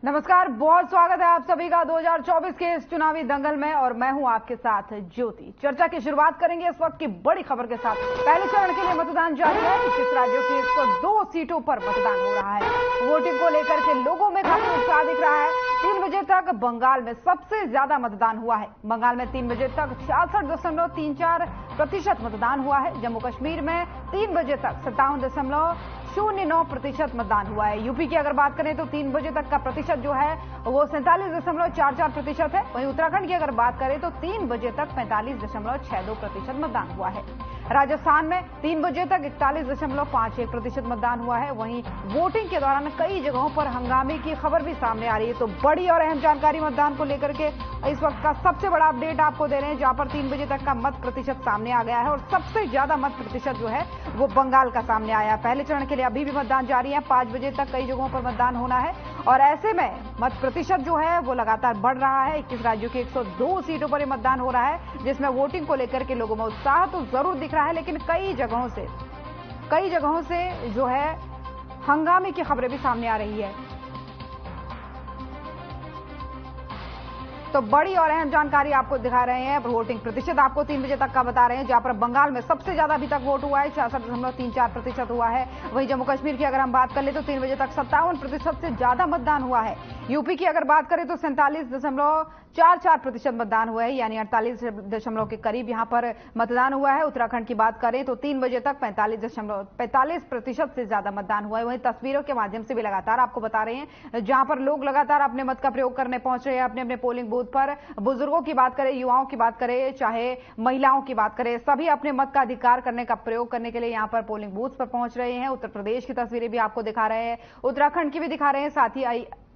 नमस्कार, बहुत स्वागत है आप सभी का 2024 के इस चुनावी दंगल में और मैं हूं आपके साथ ज्योति। चर्चा की शुरुआत करेंगे इस वक्त की बड़ी खबर के साथ। पहले चरण के लिए मतदान जारी है। 21 राज्यों की 102 सीटों पर मतदान हो रहा है। वोटिंग को लेकर के लोगों में काफी उत्साह दिख रहा है। 3 बजे तक बंगाल में सबसे ज्यादा मतदान हुआ है। बंगाल में 3 बजे तक 66.34% मतदान हुआ है। जम्मू कश्मीर में 3 बजे तक 57.09% मतदान हुआ है। यूपी की अगर बात करें तो 3 बजे तक का प्रतिशत जो है वो 47.44% है। वहीं उत्तराखंड की अगर बात करें तो 3 बजे तक 45.62% मतदान हुआ है। राजस्थान में 3 बजे तक 41.51% मतदान हुआ है। वहीं वोटिंग के दौरान कई जगहों पर हंगामे की खबर भी सामने आ रही है। तो बड़ी और अहम जानकारी मतदान को लेकर के इस वक्त का सबसे बड़ा अपडेट आपको दे रहे हैं, जहां पर 3 बजे तक का मत प्रतिशत सामने आ गया है और सबसे ज्यादा मत प्रतिशत जो है वो बंगाल का सामने आया है। पहले चरण के लिए अभी भी मतदान जारी है। 5 बजे तक कई जगहों पर मतदान होना है और ऐसे में मत प्रतिशत जो है वो लगातार बढ़ रहा है। 21 राज्यों की 102 सीटों पर मतदान हो रहा है, जिसमें वोटिंग को लेकर के लोगों में उत्साह तो जरूर दिख रहा है, लेकिन कई जगहों से जो है हंगामे की खबरें भी सामने आ रही है। तो बड़ी और अहम जानकारी आपको दिखा रहे हैं। वोटिंग प्रतिशत आपको 3 बजे तक का बता रहे हैं, जहां पर बंगाल में सबसे ज्यादा अभी तक वोट हुआ है, 66.34% हुआ है। वहीं जम्मू कश्मीर की अगर हम बात कर ले तो 3 बजे तक 57% से ज्यादा मतदान हुआ है। यूपी की अगर बात करें तो 47.44% मतदान हुआ है, यानी 48 के करीब यहां पर मतदान हुआ है। उत्तराखंड की बात करें तो 3 बजे तक 45% से ज्यादा मतदान हुआ है। वहीं तस्वीरों के माध्यम से भी लगातार आपको बता रहे हैं, जहां पर लोग लगातार अपने मत का प्रयोग करने पहुंच रहे हैं अपने अपने पोलिंग बूथ पर। बुजुर्गों की बात करें, युवाओं की बात करें, चाहे महिलाओं की बात करें, सभी अपने मत का अधिकार करने का प्रयोग करने के लिए यहां पर पोलिंग बूथ पर पहुंच रहे हैं। उत्तर प्रदेश की तस्वीरें भी आपको दिखा रहे हैं, उत्तराखंड की भी दिखा रहे हैं, साथ ही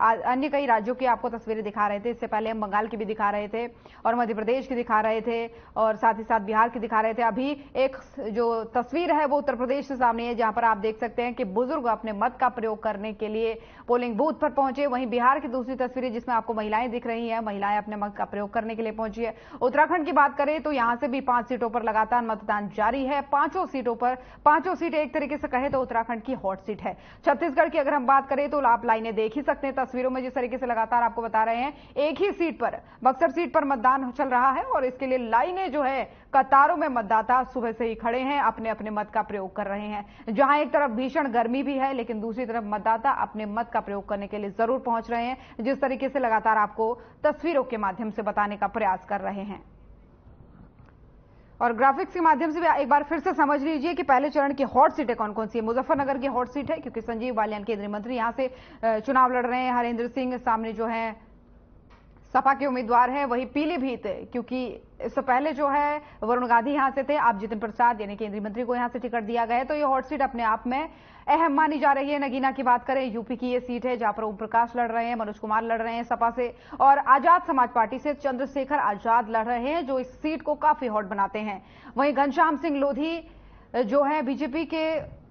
अन्य कई राज्यों की आपको तस्वीरें दिखा रहे थे। इससे पहले हम बंगाल की भी दिखा रहे थे और मध्य प्रदेश की दिखा रहे थे और साथ ही साथ बिहार की दिखा रहे थे। अभी एक जो तस्वीर है वो उत्तर प्रदेश से सामने है, जहां पर आप देख सकते हैं कि बुजुर्ग अपने मत का प्रयोग करने के लिए पोलिंग बूथ पर पहुंचे। वहीं बिहार की दूसरी तस्वीर जिसमें आपको महिलाएं दिख रही हैं, महिलाएं अपने मत का प्रयोग करने के लिए पहुंची है। उत्तराखंड की बात करें तो यहां से भी 5 सीटों पर लगातार मतदान जारी है। 5 सीटें एक तरीके से कहे तो उत्तराखंड की हॉट सीट है। छत्तीसगढ़ की अगर हम बात करें तो आप लाइनें देख ही सकते हैं तस्वीरों में, जिस तरीके से लगातार आपको बता रहे हैं। एक ही सीट पर, बक्सर सीट पर मतदान चल रहा है और इसके लिए लाइनें जो है कतारों में मतदाता सुबह से ही खड़े हैं, अपने अपने मत का प्रयोग कर रहे हैं। जहां एक तरफ भीषण गर्मी भी है, लेकिन दूसरी तरफ मतदाता अपने मत का प्रयोग करने के लिए जरूर पहुंच रहे हैं, जिस तरीके से लगातार आपको तस्वीरों के माध्यम से बताने का प्रयास कर रहे हैं। और ग्राफिक्स के माध्यम से भी एक बार फिर से समझ लीजिए कि पहले चरण की हॉट सीटें कौन कौन सी है। मुजफ्फरनगर की हॉट सीट है, क्योंकि संजीव बालियान केंद्रीय मंत्री यहां से चुनाव लड़ रहे हैं। हरेंद्र सिंह सामने जो है सपा के उम्मीदवार हैं। वही पीलीभीत, क्योंकि इससे पहले जो है वरुण गांधी यहां से थे, आप जितिन प्रसाद यानी केंद्रीय मंत्री को यहां से टिकट दिया गया है, तो ये हॉट सीट अपने आप में अहम मानी जा रही है। नगीना की बात करें, यूपी की ये सीट है जहां पर ओम प्रकाश लड़ रहे हैं, मनोज कुमार लड़ रहे हैं सपा से, और आजाद समाज पार्टी से चंद्रशेखर आजाद लड़ रहे हैं, जो इस सीट को काफी हॉट बनाते हैं। वहीं घनश्याम सिंह लोधी जो है बीजेपी के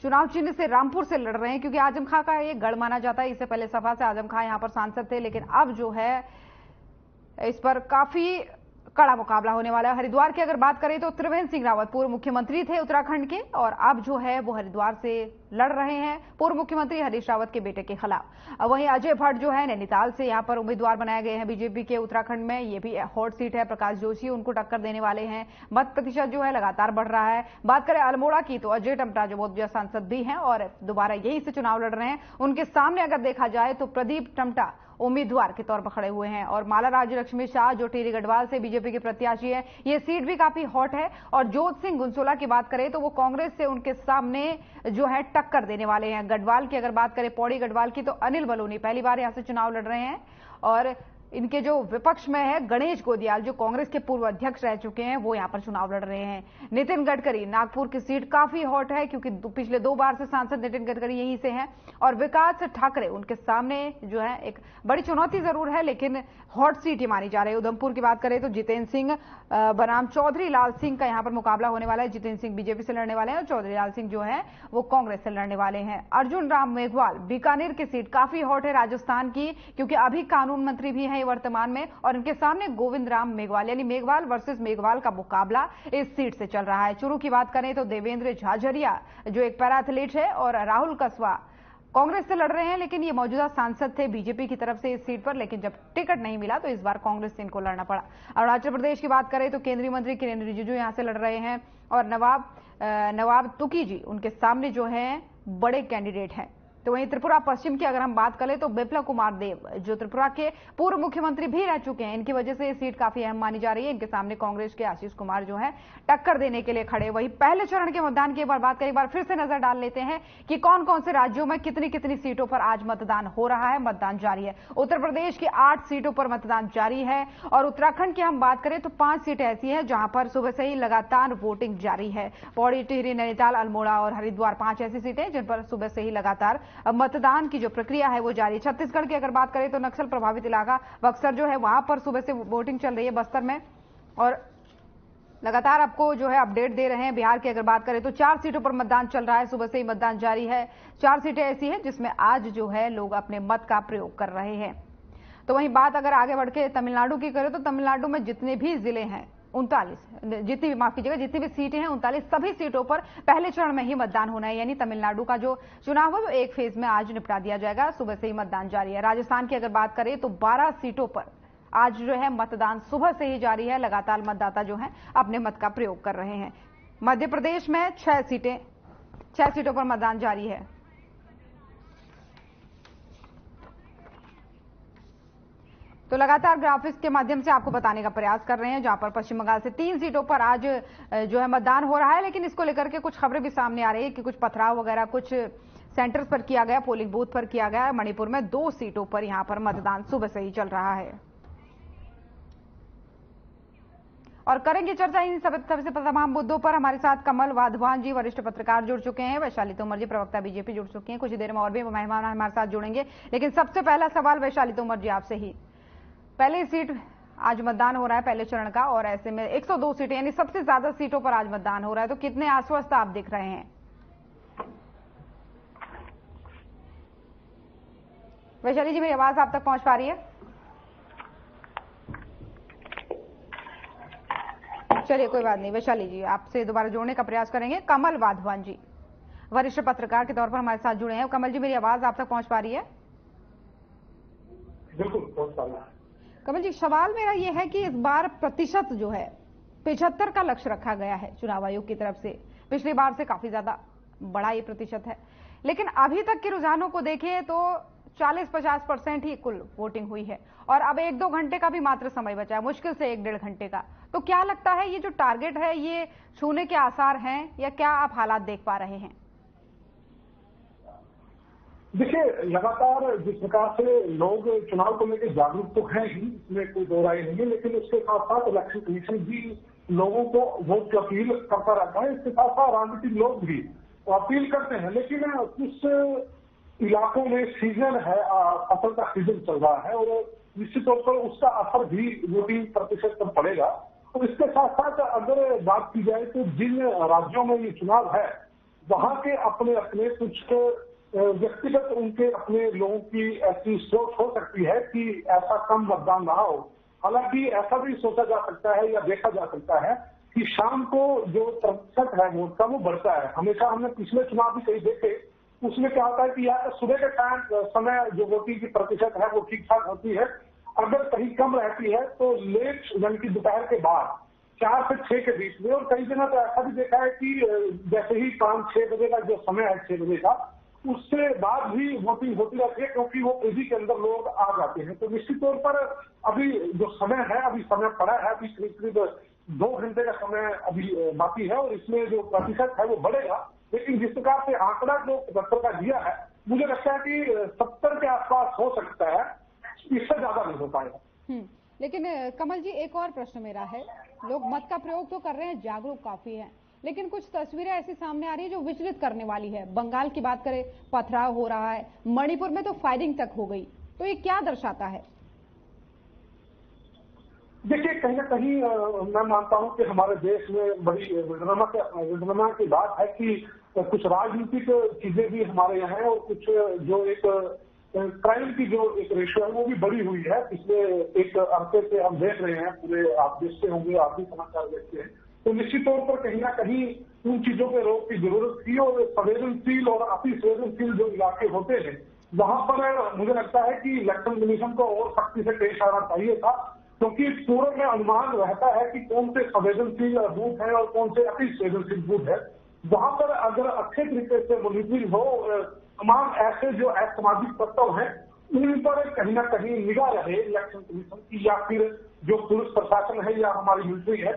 चुनाव चिन्ह से रामपुर से लड़ रहे हैं, क्योंकि आजम खां का ये गढ़ माना जाता है। इससे पहले सपा से आजम खां यहां पर सांसद थे, लेकिन अब जो है इस पर काफी कड़ा मुकाबला होने वाला है। हरिद्वार की अगर बात करें तो त्रिवेंद्र सिंह रावत पूर्व मुख्यमंत्री थे उत्तराखंड के, और अब जो है वो हरिद्वार से लड़ रहे हैं पूर्व मुख्यमंत्री हरीश रावत के बेटे के खिलाफ। वहीं अजय भट्ट जो है नैनीताल से यहां पर उम्मीदवार बनाए गए हैं बीजेपी के उत्तराखंड में, ये भी हॉट सीट है। प्रकाश जोशी उनको टक्कर देने वाले हैं। मत प्रतिशत जो है लगातार बढ़ रहा है। बात करें अल्मोड़ा की तो अजय टम्टा जो बोधगया सांसद भी हैं और दोबारा यहीं से चुनाव लड़ रहे हैं, उनके सामने अगर देखा जाए तो प्रदीप टम्टा उम्मीदवार के तौर पर खड़े हुए हैं, और माला राज्य लक्ष्मी शाह जो टिहरी गढ़वाल से बीजेपी के प्रत्याशी है, ये सीट भी काफी हॉट है। और जोत सिंह गुंसोला की बात करें तो वो कांग्रेस से उनके सामने जो है टक्कर देने वाले हैं। गढ़वाल की अगर बात करें, पौड़ी गढ़वाल की, तो अनिल बलूनी पहली बार यहां से चुनाव लड़ रहे हैं, और इनके जो विपक्ष में है गणेश गोदियाल जो कांग्रेस के पूर्व अध्यक्ष रह चुके हैं, वो यहां पर चुनाव लड़ रहे हैं। नितिन गडकरी नागपुर की सीट काफी हॉट है, क्योंकि पिछले 2 बार से सांसद नितिन गडकरी यहीं से हैं, और विकास ठाकरे उनके सामने जो है एक बड़ी चुनौती जरूर है, लेकिन हॉट सीट ही मानी जा रही है। उधमपुर की बात करें तो जितेंद्र सिंह बनाम चौधरी लाल सिंह का यहां पर मुकाबला होने वाला है। जितेंद्र सिंह बीजेपी से लड़ने वाले हैं और चौधरी लाल सिंह जो है वो कांग्रेस से लड़ने वाले हैं। अर्जुन राम मेघवाल बीकानेर की सीट काफी हॉट है राजस्थान की, क्योंकि अभी कानून मंत्री भी हैं वर्तमान में, और इनके सामने गोविंद राम मेघवाल यानी मेघवाल वर्सेस मेघवाल का मुकाबला इस सीट से चल रहा है। चुरू की बात करें तो देवेंद्र झाझरिया जो एक पैरा एथलीट है, और राहुल कस्वा कांग्रेस से लड़ रहे हैं, लेकिन ये मौजूदा सांसद थे बीजेपी की तरफ से इस सीट पर, लेकिन जब टिकट नहीं मिला तो इस बार कांग्रेस से इनको लड़ना पड़ा। अरुणाचल प्रदेश की बात करें तो केंद्रीय मंत्री किरेन रिजिजू यहां से लड़ रहे हैं और नवाब तुकी जी उनके सामने जो है बड़े कैंडिडेट हैं। तो वहीं त्रिपुरा पश्चिम की अगर हम बात करें तो बिप्लब कुमार देव जो त्रिपुरा के पूर्व मुख्यमंत्री भी रह चुके हैं, इनकी वजह से ये सीट काफी अहम मानी जा रही है। इनके सामने कांग्रेस के आशीष कुमार जो है टक्कर देने के लिए खड़े। वहीं पहले चरण के मतदान की एक बार बात करें, एक बार फिर से नजर डाल लेते हैं कि कौन कौन से राज्यों में कितनी कितनी सीटों पर आज मतदान हो रहा है, मतदान जारी है। उत्तर प्रदेश की 8 सीटों पर मतदान जारी है और उत्तराखंड की हम बात करें तो 5 सीटें ऐसी हैं जहां पर सुबह से ही लगातार वोटिंग जारी है। पौड़ी, टिहरी, नैनीताल, अल्मोड़ा और हरिद्वार 5 ऐसी सीटें जिन पर सुबह से ही लगातार मतदान की जो प्रक्रिया है वो जारी। छत्तीसगढ़ की अगर बात करें तो नक्सल प्रभावित इलाका बक्सर जो है वहां पर सुबह से वोटिंग चल रही है बस्तर में, और लगातार आपको जो है अपडेट दे रहे हैं। बिहार की अगर बात करें तो 4 सीटों पर मतदान चल रहा है, सुबह से ही मतदान जारी है। 4 सीटें ऐसी हैं जिसमें आज जो है लोग अपने मत का प्रयोग कर रहे हैं। तो वहीं बात अगर आगे बढ़ के तमिलनाडु की करें तो तमिलनाडु में जितने भी जिले हैं 39, जितनी भी सीटें हैं 39, सभी सीटों पर पहले चरण में ही मतदान होना है। यानी तमिलनाडु का जो चुनाव है वो एक फेज में आज निपटा दिया जाएगा। सुबह से ही मतदान जारी है। राजस्थान की अगर बात करें तो 12 सीटों पर आज जो है मतदान सुबह से ही जारी है। लगातार मतदाता जो है अपने मत का प्रयोग कर रहे हैं। मध्य प्रदेश में 6 सीटों पर मतदान जारी है। तो लगातार ग्राफिक्स के माध्यम से आपको बताने का प्रयास कर रहे हैं, जहां पर पश्चिम बंगाल से 3 सीटों पर आज जो है मतदान हो रहा है, लेकिन इसको लेकर के कुछ खबरें भी सामने आ रही है कि कुछ पथराव वगैरह कुछ सेंटर्स पर किया गया, पोलिंग बूथ पर किया गया। मणिपुर में 2 सीटों पर यहां पर मतदान सुबह से ही चल रहा है। और करेंगे चर्चा इन सबसे तमाम मुद्दों पर। हमारे साथ कमल वाधवान जी वरिष्ठ पत्रकार जुड़ चुके हैं, वैशाली तोमर जी प्रवक्ता बीजेपी जुड़ चुके हैं। कुछ ही देर में और भी मेहमान हमारे साथ जुड़ेंगे, लेकिन सबसे पहला सवाल वैशाली तोमर जी आपसे ही। पहली सीट आज मतदान हो रहा है पहले चरण का, और ऐसे में 102 सीटें यानी सबसे ज्यादा सीटों पर आज मतदान हो रहा है, तो कितने आश्वस्त आप दिख रहे हैं? वैशाली जी मेरी आवाज आप तक पहुंच पा रही है? चलिए कोई बात नहीं, वैशाली जी आपसे दोबारा जोड़ने का प्रयास करेंगे। कमल वाधवान जी वरिष्ठ पत्रकार के तौर पर हमारे साथ जुड़े हैं। कमल जी मेरी आवाज आप तक पहुंच पा रही है? बिल्कुल पहुंच पा रही है। कमल जी सवाल मेरा यह है कि इस बार प्रतिशत जो है 75 का लक्ष्य रखा गया है चुनाव आयोग की तरफ से। पिछली बार से काफी ज्यादा बड़ा ये प्रतिशत है, लेकिन अभी तक के रुझानों को देखें तो 40-50% ही कुल वोटिंग हुई है, और अब 1-2 घंटे का भी मात्र समय बचा है, मुश्किल से 1-1.5 घंटे का। तो क्या लगता है ये जो टारगेट है ये छूने के आसार हैं, या क्या आप हालात देख पा रहे हैं? देखिए, लगातार जिस प्रकार से लोग चुनाव को लेकर जागरूक तो है ही, इसमें कोई दो राय नहीं है, लेकिन उसके साथ साथ इलेक्शन कमीशन भी लोगों को वोट की अपील करता रहता है। इसके साथ साथ राजनीतिक लोग भी अपील करते हैं, लेकिन कुछ इलाकों में सीजन है, फसल का सीजन चल रहा है, और निश्चित तौर पर उसका असर भी वोटिंग प्रतिशत पर पड़ेगा। और इसके साथ साथ अगर बात की जाए तो जिन राज्यों में ये चुनाव है वहां के अपने अपने कुछ व्यक्तिगत उनके अपने लोगों की ऐसी सोच हो सकती है कि ऐसा कम मतदान रहा हो। हालांकि ऐसा भी सोचा जा सकता है या देखा जा सकता है कि शाम को जो प्रतिशत है वोट का वो बढ़ता है। हमेशा हमने पिछले चुनाव भी कहीं देखे, उसमें क्या होता है कि यार सुबह के टाइम समय जो वोटिंग की प्रतिशत है वो ठीक ठाक होती है, अगर कहीं कम रहती है तो लेट यानी कि दोपहर के बाद 4 से 6 के बीच में। और कई जगह तो ऐसा भी देखा है कि जैसे ही 5-6 बजे का जो समय है 6 बजे का, उससे बाद भी वोटिंग होती रहती है, क्योंकि वो तेजी के अंदर लोग आ जाते हैं। तो निश्चित तौर पर अभी जो समय है, अभी समय पड़ा है, अभी करीब 2 घंटे का समय अभी बाकी है, और इसमें जो प्रतिशत है वो बढ़ेगा। लेकिन जिस प्रकार से आंकड़ा जो 75 का दिया है, मुझे लगता है कि 70 के आसपास हो सकता है, इससे ज्यादा नहीं हो पाएगा। लेकिन कमल जी एक और प्रश्न मेरा है, लोग मत का प्रयोग तो कर रहे हैं, जागरूक काफी है, लेकिन कुछ तस्वीरें ऐसी सामने आ रही है जो विचलित करने वाली है। बंगाल की बात करें, पथराव हो रहा है, मणिपुर में तो फायरिंग तक हो गई, तो ये क्या दर्शाता है? देखिए, कहीं ना कहीं मैं मानता हूं कि हमारे देश में बड़ी विडम्बना की बात है कि कुछ राजनीतिक चीजें भी हमारे यहाँ है, और कुछ जो एक क्राइम की जो एक रेशियो है वो भी बढ़ी हुई है। पिछले एक अरसे से हम देख रहे हैं, पूरे आप देखते होंगे, आप भी समाचार देखते हैं तो निश्चित तौर पर कहीं ना कहीं उन चीजों पे रोक की जरूरत थी और संवेदनशील और अति संवेदनशील जो इलाके होते हैं वहां पर मुझे लगता है कि इलेक्शन कमीशन को और सख्ती से पेश आना चाहिए था, क्योंकि पूर्व में अनुमान रहता है कि कौन से संवेदनशील बूथ है और कौन से अति संवेदनशील बूथ है। वहां पर अगर अच्छे तरीके से मॉनिटरिंग हो, तमाम ऐसे जो असामाजिक तत्व हैं उन पर कहीं ना कहीं निगाह रहे इलेक्शन कमीशन की या फिर जो पुलिस प्रशासन है या हमारी मिलिट्री है,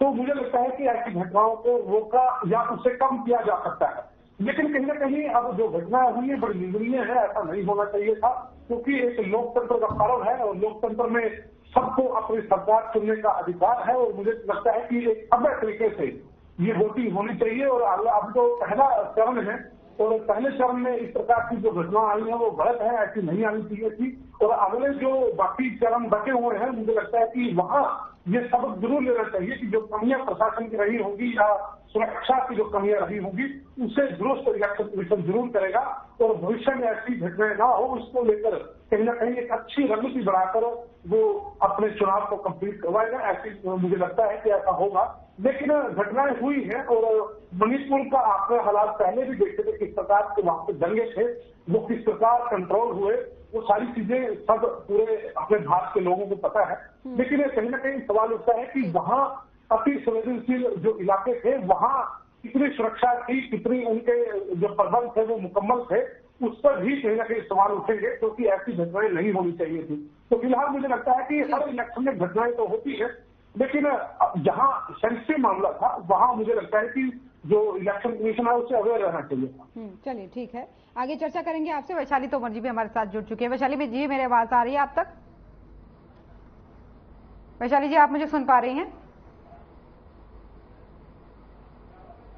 तो मुझे लगता है कि ऐसी घटनाओं को रोका या उससे कम किया जा सकता है। लेकिन कहीं ना कहीं अब जो घटनाएं हुई है बड़ी निंदनीय है, ऐसा नहीं होना चाहिए था, क्योंकि एक लोकतंत्र का पर्व है और लोकतंत्र में सबको अपनी सरकार चुनने का अधिकार है और मुझे लगता है कि एक सभ्य तरीके से ये वोटिंग होनी चाहिए। और अब तो पहला चरण है और पहले चरण में इस प्रकार की जो घटना आई है वो गलत है, ऐसी नहीं आनी चाहिए थी। और अगले जो बाकी चरण बचे हुए हैं मुझे लगता है कि वहां ये सबक जरूर लेना चाहिए कि जो कमियां प्रशासन की रही होंगी या सुरक्षा की जो कमियां रही होंगी उसे दुरुस्त इलेक्शन कमीशन जरूर करेगा और भविष्य में ऐसी घटनाएं ना हो उसको लेकर कहीं ना कहीं एक अच्छी रणनीति बनाकर वो अपने चुनाव को कंप्लीट करवाएगा। ऐसी मुझे लगता है कि ऐसा होगा। लेकिन घटनाएं हुई हैं और मणिपुर का आपने हालात पहले भी देखे थे, किस प्रकार के वहां पे दंगे थे, वो किस प्रकार कंट्रोल हुए, वो सारी चीजें सब पूरे अपने भारत के लोगों को पता है। लेकिन कहीं ना कहीं सवाल उठता है कि वहां अति संवेदनशील जो इलाके थे वहां कितनी सुरक्षा थी, कितनी उनके जो प्रबंध थे वो मुकम्मल थे, उस पर भी कहीं ना कहीं सवाल उठेंगे, क्योंकि ऐसी घटनाएं नहीं होनी चाहिए थी। तो फिलहाल मुझे लगता है कि हर इलेक्शन में घटनाएं तो होती है, लेकिन जहां सेंसिटिव मामला था वहां मुझे लगता है कि जो इलेक्शन कमीशन है उससे अवेयर रहना चाहिए। चलिए ठीक है, आगे चर्चा करेंगे आपसे। वैशाली तोमर जी भी हमारे साथ जुड़ चुके हैं। वैशाली में जी मेरी आवाज आ रही है आप तक? वैशाली जी आप मुझे सुन पा रही हैं?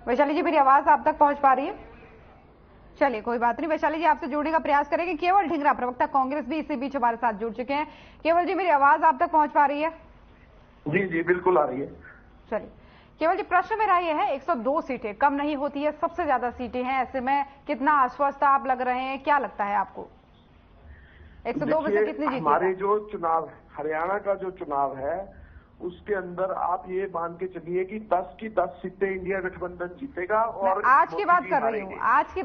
वैशाली जी मेरी आवाज आप तक पहुंच पा रही है? चलिए कोई बात नहीं, वैशाली जी आपसे जोड़ने का प्रयास करेंगे। केवल ढींगरा प्रवक्ता कांग्रेस भी इसी बीच हमारे साथ जुड़ चुके हैं। केवल जी मेरी आवाज आप तक पहुंच पा रही है? जी जी बिल्कुल आ रही है। चलिए केवल जी, प्रश्न मेरा ये है, 102 सीटें कम नहीं होती है, सबसे ज्यादा सीटें हैं, ऐसे में कितना आश्वस्त आप लग रहे हैं, क्या लगता है आपको 102 में से कितनी जीती? हमारे जो चुनाव, हरियाणा का जो चुनाव है उसके अंदर आप ये मान के चलिए कि 10 की 10 सीटें इंडिया गठबंधन जीतेगा। और आज की बात कर रही हूँ, आज की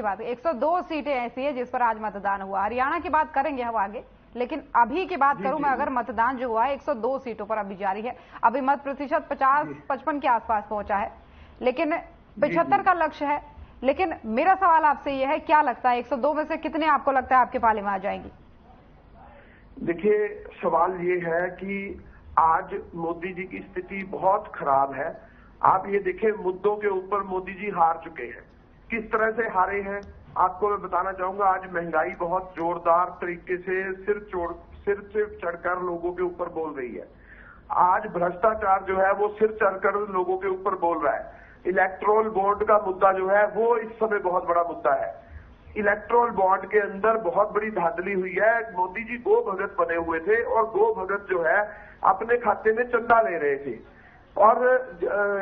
बात 102 सीटें ऐसी है जिस पर आज मतदान हुआ। हरियाणा की बात करेंगे हम आगे, लेकिन अभी की बात करूं मैं, अगर मतदान जो हुआ है 102 सीटों पर अभी जारी है, अभी मत प्रतिशत 50-55 के आसपास पहुंचा है, लेकिन 75 का लक्ष्य है। लेकिन मेरा सवाल आपसे यह है, क्या लगता है 102 में से कितने आपको लगता है आपके पाले में आ जाएंगी? देखिए सवाल ये है कि आज मोदी जी की स्थिति बहुत खराब है। आप ये देखें, मुद्दों के ऊपर मोदी जी हार चुके हैं। किस तरह से हारे हैं आपको मैं बताना चाहूंगा। आज महंगाई बहुत जोरदार तरीके से सिर चढ़कर लोगों के ऊपर बोल रही है। आज भ्रष्टाचार जो है वो सिर चढ़कर लोगों के ऊपर बोल रहा है। इलेक्ट्रोल बॉन्ड का मुद्दा जो है वो इस समय बहुत बड़ा मुद्दा है। इलेक्ट्रोल बॉन्ड के अंदर बहुत बड़ी धांधली हुई है। मोदी जी गो भगत बने हुए थे और गो भगत जो है अपने खाते में चंदा ले रहे थे और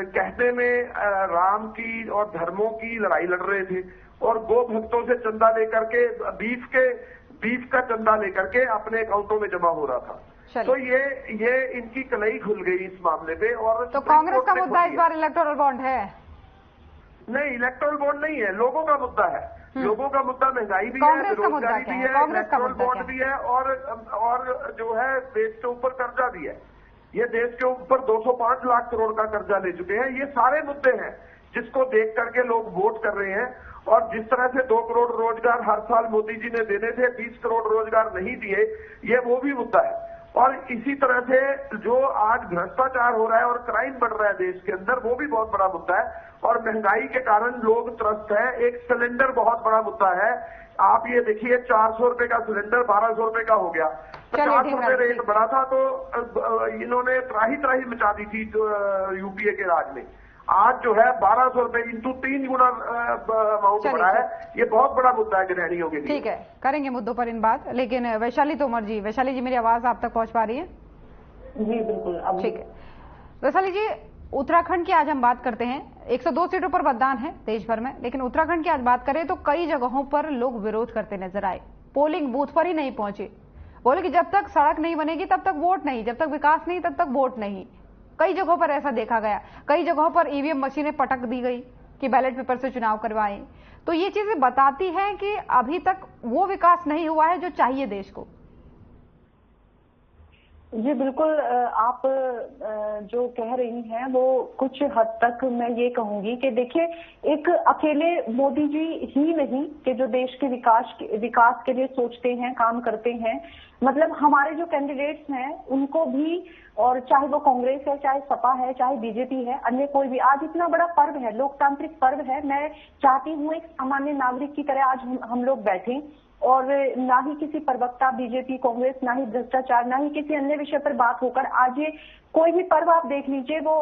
कहने में राम की और धर्मों की लड़ाई लड़ रहे थे और गो भक्तों से चंदा लेकर के बीफ का चंदा लेकर के अपने अकाउंटों में जमा हो रहा था। तो ये इनकी कलई खुल गई इस मामले पे। और तो कांग्रेस का मुद्दा इस बार इलेक्टोरल बॉन्ड है? नहीं, इलेक्टोरल बॉन्ड नहीं है, लोगों का मुद्दा है। लोगों का मुद्दा महंगाई भी है, बेरोजगारी भी है, इलेक्टोरल बॉन्ड भी है और जो है देश के ऊपर कर्जा भी है। ये देश के ऊपर 205 लाख करोड़ का कर्जा ले चुके हैं। ये सारे मुद्दे हैं जिसको देख करके लोग वोट कर रहे हैं। और जिस तरह से 2 करोड़ रोजगार हर साल मोदी जी ने देने थे, 20 करोड़ रोजगार नहीं दिए, ये वो भी मुद्दा है। और इसी तरह से जो आज भ्रष्टाचार हो रहा है और क्राइम बढ़ रहा है देश के अंदर, वो भी बहुत बड़ा मुद्दा है। और महंगाई के कारण लोग त्रस्त है। एक सिलेंडर बहुत बड़ा मुद्दा है। आप ये देखिए 400 रुपए का सिलेंडर 1200 रुपए का हो गया। 50 रुपए रेट बढ़ा था तो इन्होंने त्राही मचा दी थी यूपीए के राज में। आज जो है 1200 रुपए इंटू 3 गुना अमाउंट बढ़ा है। ये बहुत बड़ा मुद्दा है गृहिणियों के लिए। ठीक है, करेंगे मुद्दों पर इन बात। लेकिन वैशाली तोमर जी, वैशाली जी मेरी आवाज आप तक पहुंच पा रही है? जी बिल्कुल। ठीक है वैशाली जी, उत्तराखंड की आज हम बात करते हैं। 102 सीटों पर मतदान है देश भर में, लेकिन उत्तराखंड की आज बात करें तो कई जगहों पर लोग विरोध करते नजर आए, पोलिंग बूथ पर ही नहीं पहुंचे। बोले कि जब तक सड़क नहीं बनेगी तब तक वोट नहीं, जब तक विकास नहीं तब तक वोट नहीं। कई जगहों पर ऐसा देखा गया, कई जगहों पर ईवीएम मशीनें पटक दी गई कि बैलेट पेपर से चुनाव करवाएं। तो ये चीजें बताती हैं कि अभी तक वो विकास नहीं हुआ है जो चाहिए देश को। जी बिल्कुल, आप जो कह रही हैं वो कुछ हद तक मैं ये कहूंगी कि देखिए, एक अकेले मोदी जी ही नहीं कि जो देश के विकास के लिए सोचते हैं, काम करते हैं। मतलब हमारे जो कैंडिडेट्स हैं उनको भी, और चाहे वो कांग्रेस है, चाहे सपा है, चाहे बीजेपी है, अन्य कोई भी, आज इतना बड़ा पर्व है, लोकतांत्रिक पर्व है। मैं चाहती हूँ एक सामान्य नागरिक की तरह आज हम लोग बैठें और ना ही किसी प्रवक्ता बीजेपी कांग्रेस, ना ही भ्रष्टाचार, ना ही किसी अन्य विषय पर बात होकर, आज ये कोई भी पर्व आप देख लीजिए वो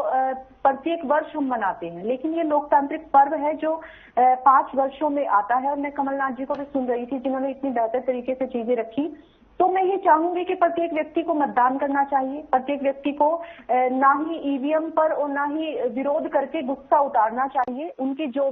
प्रत्येक वर्ष हम मनाते हैं, लेकिन ये लोकतांत्रिक पर्व है जो 5 वर्षों में आता है। और मैं कमलनाथ जी को भी सुन रही थी जिन्होंने इतनी बेहतर तरीके से चीजें रखी। तो मैं ये चाहूंगी कि प्रत्येक व्यक्ति को मतदान करना चाहिए, प्रत्येक व्यक्ति को ना ही ईवीएम पर और ना ही विरोध करके गुस्सा उतारना चाहिए। उनकी जो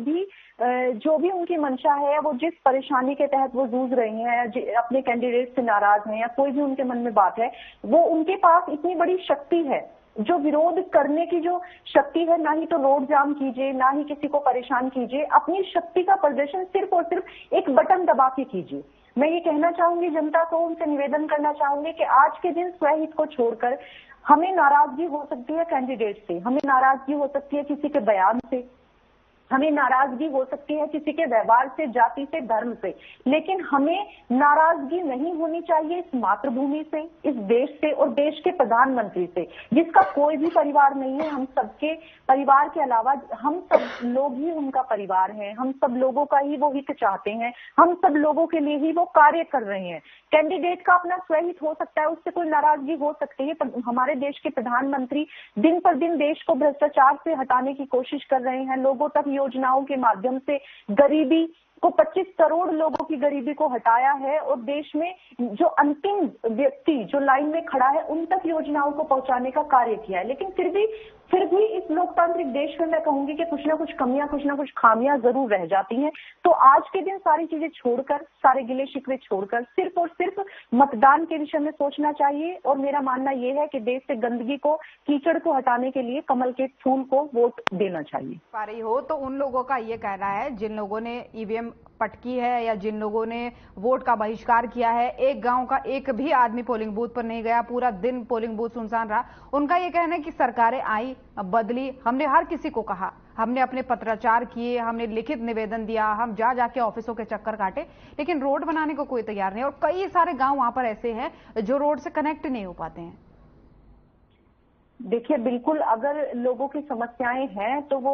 भी उनकी मंशा है, वो जिस परेशानी के तहत वो जूझ रहे हैं, अपने कैंडिडेट से नाराज हैं या कोई भी उनके मन में बात है, वो उनके पास इतनी बड़ी शक्ति है, जो विरोध करने की जो शक्ति है। ना ही तो रोड जाम कीजिए, ना ही किसी को परेशान कीजिए, अपनी शक्ति का प्रदर्शन सिर्फ और सिर्फ एक बटन दबा के कीजिए। मैं ये कहना चाहूंगी जनता को, उनसे निवेदन करना चाहूंगी कि आज के दिन स्वहित को छोड़कर हमें नाराजगी हो सकती है कैंडिडेट से, हमें नाराजगी हो सकती है किसी के बयान से, हमें नाराजगी हो सकती है किसी के व्यवहार से, जाति से, धर्म से, लेकिन हमें नाराजगी नहीं होनी चाहिए इस मातृभूमि से, इस देश से और देश के प्रधानमंत्री से, जिसका कोई भी परिवार नहीं है। हम सबके परिवार के अलावा हम सब लोग ही उनका परिवार हैं, हम सब लोगों का ही वो हित चाहते हैं, हम सब लोगों के लिए ही वो कार्य कर रहे हैं। कैंडिडेट का अपना स्वहित हो सकता है, उससे कोई नाराजगी हो सकती है, पर हमारे देश के प्रधानमंत्री दिन पर दिन देश को भ्रष्टाचार से हटाने की कोशिश कर रहे हैं, लोगों तक योजनाओं के माध्यम से गरीबी को 25 करोड़ लोगों की गरीबी को हटाया है और देश में जो अंतिम व्यक्ति जो लाइन में खड़ा है उन तक योजनाओं को पहुंचाने का कार्य किया है। लेकिन फिर भी इस लोकतांत्रिक देश में मैं कहूंगी कि कुछ ना कुछ कमियां, कुछ ना कुछ खामियां जरूर रह जाती हैं। तो आज के दिन सारी चीजें छोड़कर, सारे गिले शिकवे छोड़कर सिर्फ और सिर्फ मतदान के विषय में सोचना चाहिए। और मेरा मानना यह है कि देश से गंदगी को, कीचड़ को हटाने के लिए कमल के फूल को वोट देना चाहिए। पा रही हो तो उन लोगों का ये कहना है जिन लोगों ने ईवीएम पटकी है या जिन लोगों ने वोट का बहिष्कार किया है, एक गांव का एक भी आदमी पोलिंग बूथ पर नहीं गया, पूरा दिन पोलिंग बूथ सुनसान रहा। उनका ये कहना है कि सरकारें आई, बदली, हमने हर किसी को कहा, हमने अपने पत्राचार किए, हमने लिखित निवेदन दिया, हम जाके ऑफिसों के चक्कर काटे, लेकिन रोड बनाने को कोई तैयार नहीं। और कई सारे गांव वहां पर ऐसे हैं जो रोड से कनेक्ट नहीं हो पाते हैं। देखिए बिल्कुल, अगर लोगों की समस्याएं हैं तो वो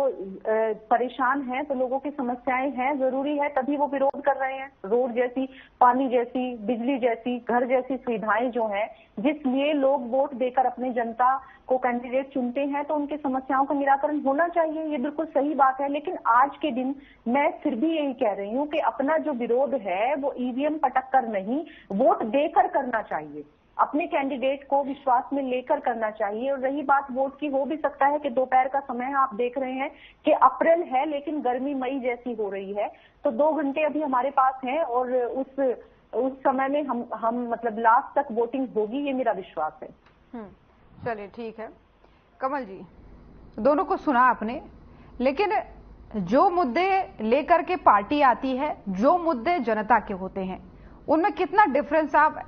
परेशान हैं, तो लोगों की समस्याएं हैं, जरूरी है, तभी वो विरोध कर रहे हैं। रोड जैसी, पानी जैसी, बिजली जैसी, घर जैसी सुविधाएं जो हैं, जिसलिए लोग वोट देकर अपने जनता को कैंडिडेट चुनते हैं, तो उनकी समस्याओं का निराकरण होना चाहिए। ये बिल्कुल सही बात है। लेकिन आज के दिन मैं फिर भी यही कह रही हूँ कि अपना जो विरोध है वो ईवीएम पटक कर नहीं, वोट देकर करना चाहिए, अपने कैंडिडेट को विश्वास में लेकर करना चाहिए। और रही बात वोट की, हो भी सकता है कि दोपहर का समय है, आप देख रहे हैं कि अप्रैल है लेकिन गर्मी मई जैसी हो रही है, तो 2 घंटे अभी हमारे पास हैं और उस समय में हम मतलब लास्ट तक वोटिंग होगी, ये मेरा विश्वास है। चलिए ठीक है। कमल जी, दोनों को सुना आपने, लेकिन जो मुद्दे लेकर के पार्टी आती है, जो मुद्दे जनता के होते हैं, उनमें कितना डिफरेंस आप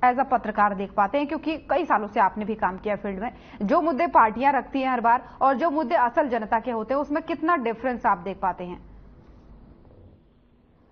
एज अ पत्रकार देख पाते हैं? क्योंकि कई सालों से आपने भी काम किया फील्ड में। जो मुद्दे पार्टियां रखती हैं हर बार और जो मुद्दे असल जनता के होते हैं, उसमें कितना डिफरेंस आप देख पाते हैं?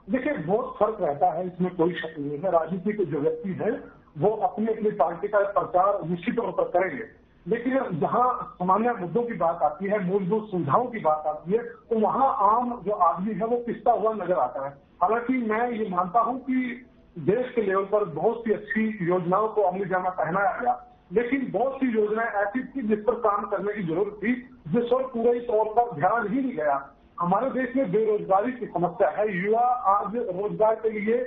देखिए, बहुत फर्क रहता है, इसमें कोई शक नहीं है। राजनीति के जो व्यक्ति है वो अपनी अपनी पार्टी का प्रचार निश्चित तौर पर करेंगे, लेकिन जहां सामान्य मुद्दों की बात आती है, मूलभूत सुविधाओं की बात आती है, तो वहां आम जो आदमी है वो पिसता हुआ नजर आता है। हालांकि मैं ये मानता हूं कि देश के लेवल पर बहुत सी अच्छी योजनाओं को अमलीजामा पहनाया गया, लेकिन बहुत सी योजनाएं ऐसी थी जिस पर काम करने की जरूरत थी, जिस पर पूरे तौर पर ध्यान ही नहीं गया। हमारे देश में बेरोजगारी की समस्या है, युवा आज रोजगार के लिए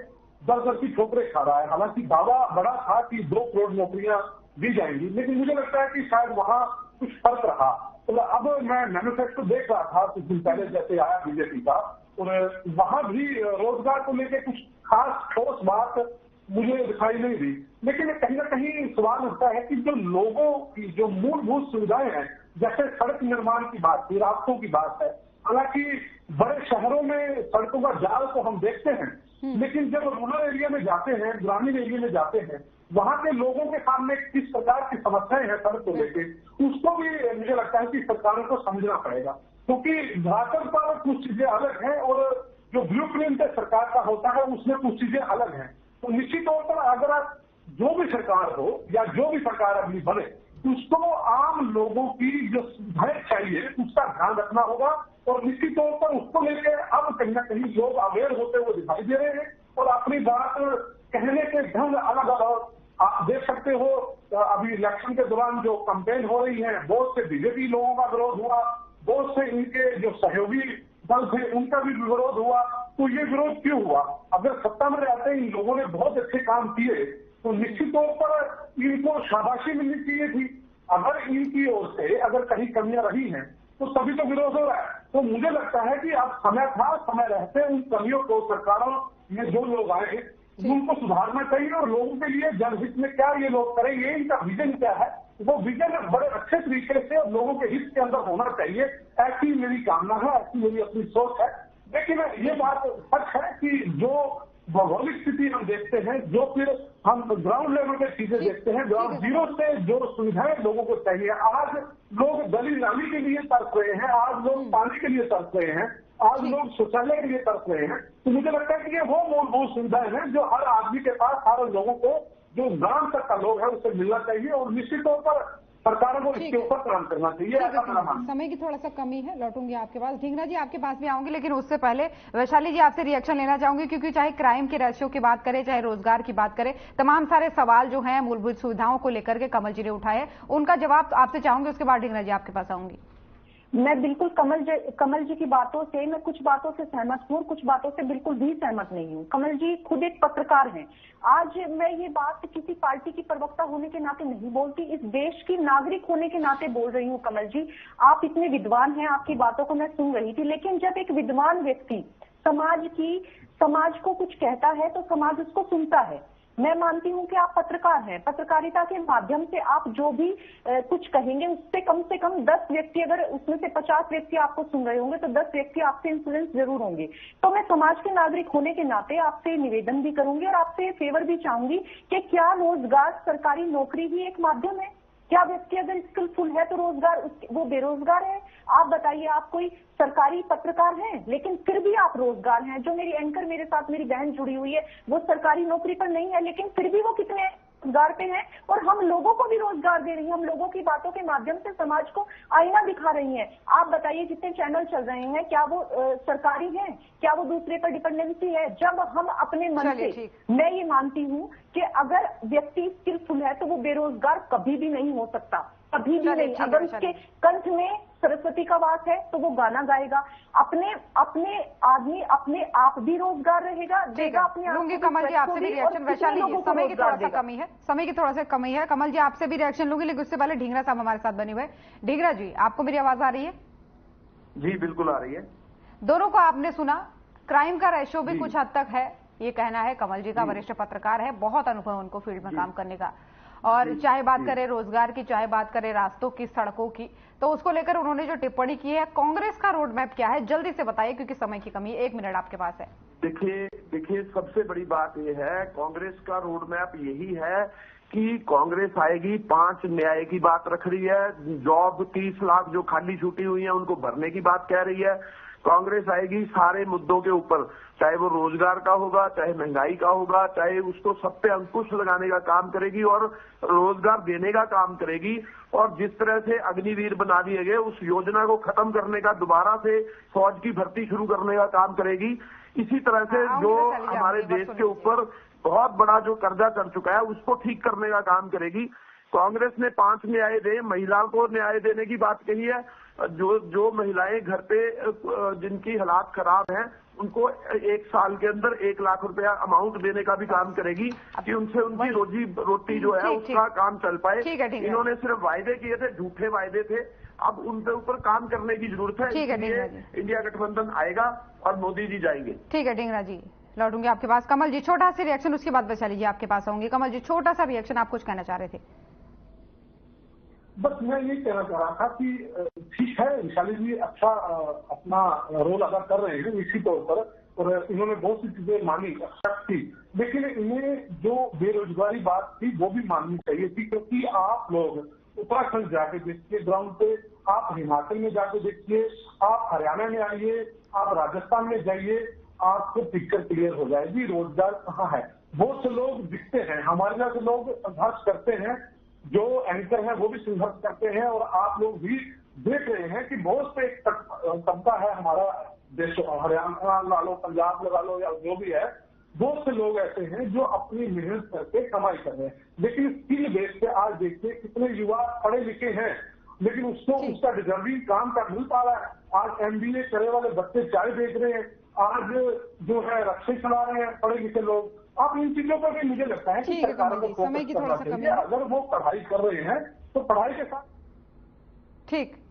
दर की ठोकरें खा रहा है। हालांकि दावा बड़ा था कि 2 करोड़ नौकरियां दी जाएंगी, लेकिन मुझे लगता है कि शायद वहां कुछ फर्क रहा। तो अब मैं मैन्युफैक्चर देख रहा था कुछ दिन पहले, जैसे आया बीजेपी का, और वहां भी रोजगार को लेकर कुछ खास ठोस बात मुझे दिखाई नहीं दी। लेकिन कहीं ना कहीं सवाल उठता है कि जो लोगों की जो मूलभूत सुविधाएं हैं, जैसे सड़क निर्माण की बात थी, रास्तों की बात है, हालांकि बड़े शहरों में सड़कों का जाल तो हम देखते हैं, लेकिन जब रूरल एरिया में जाते हैं, ग्रामीण एरिया में जाते हैं, वहां के लोगों के सामने किस प्रकार की समस्याएं हैं सड़क को लेकर, उसको भी मुझे लगता है कि सरकारों को समझना पड़ेगा। क्योंकि धरातल पर कुछ चीजें अलग हैं और जो ब्लू प्रिंट सरकार का होता है उसमें कुछ चीजें अलग हैं। तो निश्चित तौर पर अगर आप जो भी सरकार हो या जो भी सरकार अगली बने, उसको आम लोगों की जो सुविधाएं चाहिए उसका ध्यान रखना होगा। और निश्चित तौर पर उसको लेकर अब कहीं ना कहीं लोग अवेयर होते हुए दिखाई दे रहे हैं और अपनी बात कहने के ढंग अलग अलग आप देख सकते हो। अभी इलेक्शन के दौरान जो कैंपेन हो रही है, बहुत से बीजेपी लोगों का विरोध हुआ, बहुत से इनके जो सहयोगी दल थे उनका भी विरोध हुआ। तो ये विरोध क्यों हुआ? अगर सत्ता में रहते इन लोगों ने बहुत अच्छे काम किए तो निश्चित तौर पर इनको शाबाशी मिलनी चाहिए थी। अगर इनकी ओर से अगर कहीं कमियां रही हैं तो तभी तो विरोध हो रहा है। तो मुझे लगता है कि अब समय था, समय रहते उन कमियों को सरकारों में जो लोग आए उनको सुधारना चाहिए और लोगों के लिए जनहित में क्या ये लोग करेंगे, इनका विजन क्या है, वो विजन बड़े अच्छे तरीके से लोगों के हित के अंदर होना चाहिए। ऐसी मेरी कामना है, ऐसी मेरी अपनी सोच है। लेकिन ये बात सच है कि जो भौगोलिक स्थिति हम देखते हैं, जो फिर हम ग्राउंड लेवल पे चीजें देखते हैं, ग्राउंड जीरो से जो सुविधाएं लोगों को चाहिए, आज लोग गली नाली के लिए तरस रहे हैं, आज लोग पानी के लिए तरस रहे हैं, आज लोग शौचालय के लिए तरस रहे हैं। तो मुझे लगता है कि ये वो मूलभूत सुविधाएं हैं जो हर आदमी के पास, हर लोगों को जो ग्राम तक का लोग है उसे मिलना चाहिए और निश्चित तौर पर सरकारों को इसके ऊपर काम करना चाहिए। ऐसा मेरा मानना। समय की थोड़ा सा कमी है, लौटूंगी आपके पास। ढींगरा जी आपके पास भी आऊंगी, लेकिन उससे पहले वैशाली जी आपसे रिएक्शन लेना चाहूंगी, क्योंकि चाहे क्राइम के रेशियो की बात करें, चाहे रोजगार की बात करें, तमाम सारे सवाल जो हैं मूलभूत सुविधाओं को लेकर के कमल जी ने उठाए, उनका जवाब आपसे चाहूंगी। उसके बाद ढींगरा जी आपके पास आऊंगी। मैं बिल्कुल कमल जी की बातों से, मैं कुछ बातों से सहमत हूँ और कुछ बातों से बिल्कुल भी सहमत नहीं हूँ। कमल जी खुद एक पत्रकार हैं। आज मैं ये बात किसी पार्टी की प्रवक्ता होने के नाते नहीं बोलती, इस देश की नागरिक होने के नाते बोल रही हूँ। कमल जी, आप इतने विद्वान हैं, आपकी बातों को मैं सुन रही थी, लेकिन जब एक विद्वान व्यक्ति समाज को कुछ कहता है तो समाज उसको सुनता है। मैं मानती हूं कि आप पत्रकार हैं, पत्रकारिता के माध्यम से आप जो भी कुछ कहेंगे उससे कम से कम 10 व्यक्ति, अगर उसमें से 50 व्यक्ति आपको सुन रहे होंगे तो 10 व्यक्ति आपसे इन्फ्लुएंस जरूर होंगे। तो मैं समाज के नागरिक होने के नाते आपसे निवेदन भी करूंगी और आपसे फेवर भी चाहूंगी कि क्या रोजगार, सरकारी नौकरी ही एक माध्यम है? क्या व्यक्ति अगर स्किलफुल है तो रोजगार, वो बेरोजगार है? आप बताइए, आप कोई सरकारी पत्रकार हैं लेकिन फिर भी आप रोजगार हैं। जो मेरी एंकर मेरे साथ मेरी बहन जुड़ी हुई है वो सरकारी नौकरी पर नहीं है, लेकिन फिर भी वो कितने रोजगार पे हैं और हम लोगों को भी रोजगार दे रही है। हम लोगों की बातों के माध्यम से समाज को आईना दिखा रही हैं। आप बताइए, जितने चैनल चल रहे हैं क्या वो सरकारी हैं? क्या वो दूसरे पर डिपेंडेंसी है? जब हम अपने मन से, मैं ये मानती हूँ कि अगर व्यक्ति स्किलफुल है तो वो बेरोजगार कभी भी नहीं हो सकता, कभी भी नहीं। अगर उसके कंठ में सरस्वती का वास है तो वो गाना गाएगा, अपने आदमी अपने आप भी रोजगार रहेगा, देगा अपने आप को। कमल जी आपसे भी रिएक्शन, वैशाली जी समय की थोड़ा सा कमी है, समय की थोड़ा सा कमी है। कमल जी आपसे भी रिएक्शन लूंगी, लेकिन उससे पहले ढींगरा साहब हमारे साथ बने हुए। ढींगरा जी, आपको मेरी आवाज आ रही है? जी बिल्कुल आ रही है। दोनों को आपने सुना, क्राइम का रेशियो भी कुछ हद तक है, ये कहना है कमल जी का। वरिष्ठ पत्रकार है, बहुत अनुभव उनको फील्ड में काम करने का। और चाहे बात करें रोजगार की, चाहे बात करें रास्तों की, सड़कों की, तो उसको लेकर उन्होंने जो टिप्पणी की है, कांग्रेस का रोड मैप क्या है, जल्दी से बताइए क्योंकि समय की कमी है। 1 मिनट आपके पास है। देखिए सबसे बड़ी बात यह है, कांग्रेस का रोड मैप यही है कि कांग्रेस आएगी, 5 न्याय की बात रख रही है, जॉब 30 लाख जो खाली छूटी हुई है उनको भरने की बात कह रही है। कांग्रेस आएगी सारे मुद्दों के ऊपर, चाहे वो रोजगार का होगा, चाहे महंगाई का होगा, चाहे उसको सब पे अंकुश लगाने का काम करेगी और रोजगार देने का काम करेगी। और जिस तरह से अग्निवीर बना दिए गए उस योजना को खत्म करने का, दोबारा से फौज की भर्ती शुरू करने का काम करेगी। इसी तरह से जो हमारे देश के ऊपर बहुत बड़ा जो कर्जा चढ़ चुका है उसको ठीक करने का काम करेगी। कांग्रेस ने 5 न्याय दे, महिलाओं को न्याय देने की बात कही है। जो महिलाएं घर पे जिनकी हालात खराब हैं उनको 1 साल के अंदर 1 लाख रुपया अमाउंट देने का भी काम करेगी कि उनसे उनकी रोजी रोटी जो है उसका काम चल पाए। इन्होंने सिर्फ वायदे किए थे, झूठे वायदे थे, अब उनके ऊपर काम करने की जरूरत है। इसलिए इंडिया गठबंधन आएगा और मोदी जी जाएंगे। ठीक है ढींगरा जी, लौटूंगी आपके पास। कमल जी छोटा सा रिएक्शन, उसके बाद वैशाली जी आपके पास आऊंगी। कमल जी छोटा सा रिएक्शन, आप कुछ कहना चाह रहे थे? बस मैं ये कहना चाह रहा था कि ठीक है, वैशाली जी अच्छा अपना रोल अदा कर रहे हैं इसी तौर पर, और इन्होंने बहुत सी चीजें मानी, एक्सेप्ट की, लेकिन इन्हें जो बेरोजगारी बात थी वो भी माननी चाहिए थी, क्योंकि आप लोग उत्तराखंड जाके देखिए ग्राउंड पे, आप हिमाचल में जाके देखिए, आप हरियाणा में आइए, आप राजस्थान में जाइए, आपको पिक्चर क्लियर हो जाएगी रोजगार कहाँ है। बहुत से लोग दिखते हैं, हमारे यहाँ से लोग संघर्ष करते हैं, जो एंकर हैं वो भी संघर्ष करते हैं, और आप लोग भी देख रहे हैं कि बहुत से एक तबका है हमारा देश, हरियाणा लगा लो, पंजाब लगा लो, या जो भी है, बहुत से लोग ऐसे हैं जो अपनी मेहनत करके कमाई कर रहे हैं। लेकिन स्किल बेस पे आज देखिए कितने युवा पढ़े लिखे हैं, लेकिन उसको उसका डिजर्विंग काम का मिल पा रहा है। आज MBA करे वाले बच्चे चाय बेच रहे हैं, आज जो है रक्शे चला रहे हैं पढ़े लिखे लोग। अब इन चीजों पर भी मुझे लगता है कि सरकार को फोकस करना चाहिए। अगर वो पढ़ाई कर रहे हैं तो पढ़ाई के साथ ठीक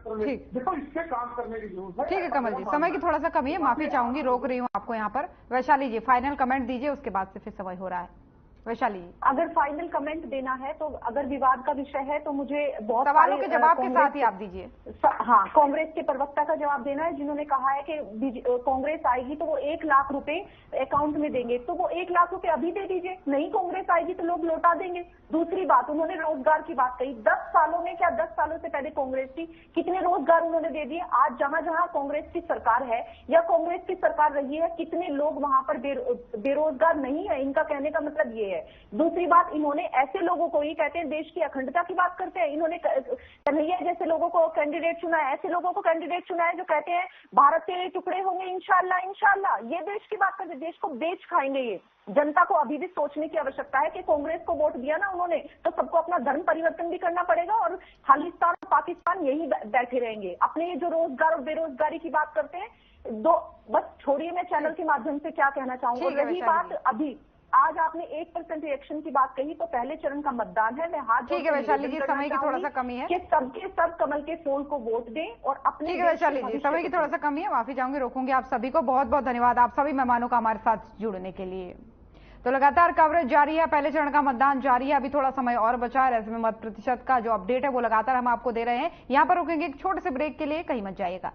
देखो इससे काम करने की जरूरत है। ठीक है कमल जी, समय की थोड़ा सा कमी है, माफी चाहूंगी, रोक रही हूँ आपको यहाँ पर। वैशाली जी फाइनल कमेंट दीजिए, उसके बाद से फिर समय हो रहा है। वैशाली जी अगर फाइनल कमेंट देना है तो अगर विवाद का विषय है तो मुझे बहुत सवालों के जवाब के साथ ही आप दीजिए। हाँ, कांग्रेस के प्रवक्ता का जवाब देना है जिन्होंने कहा है कि कांग्रेस आएगी तो वो 1 लाख रुपए अकाउंट में देंगे, तो वो 1 लाख रुपए अभी दे दीजिए, नहीं कांग्रेस आएगी तो लोग लौटा देंगे। दूसरी बात, उन्होंने रोजगार की बात कही। 10 सालों में क्या 10 सालों से पहले कांग्रेस की कितने रोजगार उन्होंने दे दिए। आज जहां जहां कांग्रेस की सरकार है या कांग्रेस की सरकार रही है, कितने लोग वहां पर बेरोजगार नहीं है, इनका कहने का मतलब ये है। दूसरी बात, इन्होंने ऐसे लोगों को ही कहते हैं देश की अखंडता की बात करते हैं, इन्होंने कन्हैया जैसे लोगों को कैंडिडेट चुना है, ऐसे लोगों को कैंडिडेट चुना है जो कहते हैं भारत के टुकड़े होंगे इंशाल्लाह इंशाल्लाह। ये देश की बात करते हैं, देश को बेच खाएंगे ये। जनता को अभी भी सोचने की आवश्यकता है कि कांग्रेस को वोट दिया ना उन्होंने, तो सबको अपना धर्म परिवर्तन भी करना पड़ेगा और खालिस्तान और पाकिस्तान यही बैठे रहेंगे। अपने ये जो रोजगार और बेरोजगारी की बात करते हैं, बस छोड़िए, मैं चैनल के माध्यम से क्या कहना चाहूंगा। रही बात अभी आज आपने 1% रिएक्शन की बात कही, तो पहले चरण का मतदान है। मैं हाथ ठीक है वैशाली जी, समय की थोड़ा सा कमी है कि सबके सब कमल के फूल को वोट दें और अपने। ठीक है वैशाली जी, समय की थोड़ा सा कमी है, माफी चाहूंगी, रोकूंगी आप सभी को। बहुत बहुत धन्यवाद आप सभी मेहमानों का हमारे साथ जुड़ने के लिए। तो लगातार कवरेज जारी है, पहले चरण का मतदान जारी है, अभी थोड़ा समय और बचा है। ऐसे में मत प्रतिशत का जो अपडेट है वो लगातार हम आपको दे रहे हैं। यहाँ पर रुकेंगे एक छोटे से ब्रेक के लिए, कहीं मत जाइएगा।